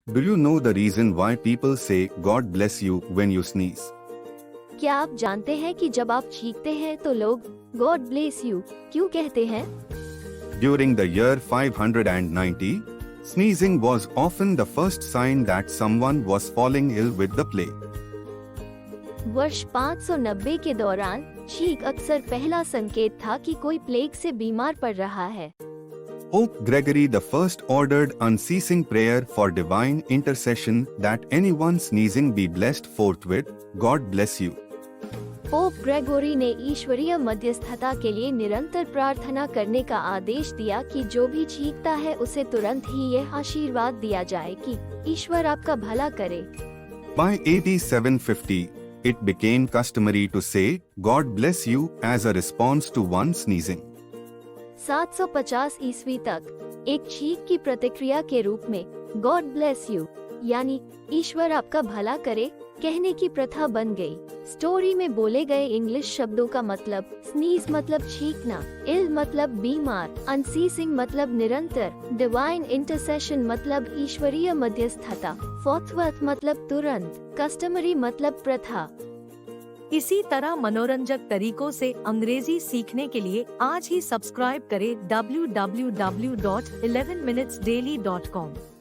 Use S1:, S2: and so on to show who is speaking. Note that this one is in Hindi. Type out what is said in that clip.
S1: Do you know the reason why people say God bless you when you sneeze?
S2: क्या आप जानते हैं कि जब आप छींकते हैं तो लोग गॉड ब्लेस यू क्यों कहते हैं?
S1: During the year 590, sneezing was often the first sign that someone was falling ill with the plague.
S2: वर्ष 590 के दौरान छींक अक्सर पहला संकेत था कि कोई प्लेग से बीमार पड़ रहा है।
S1: Pope Gregory I ordered unceasing prayer for divine intercession that anyone sneezing be blessed forthwith. God bless you.
S2: Pope Gregory ने ईश्वरीय मध्यस्थता के लिए निरंतर प्रार्थना करने का आदेश दिया कि जो भी छींकता है उसे तुरंत ही यह आशीर्वाद दिया जाए कि ईश्वर आपका भला करे।
S1: By AD 750, it became customary to say God bless you as a response to one sneezing.
S2: 750 ईस्वी तक एक छींक की प्रतिक्रिया के रूप में गॉड ब्लेस यू यानी ईश्वर आपका भला करे कहने की प्रथा बन गई। स्टोरी में बोले गए इंग्लिश शब्दों का मतलब स्नीज मतलब छींकना, इल मतलब बीमार, अनसीसिंग मतलब निरंतर, डिवाइन इंटरसेशन मतलब ईश्वरीय मध्यस्थता, फोर्थवर्थ मतलब तुरंत, कस्टमरी मतलब प्रथा।
S3: इसी तरह मनोरंजक तरीकों से अंग्रेजी सीखने के लिए आज ही सब्सक्राइब करें www.11minutesdaily.com।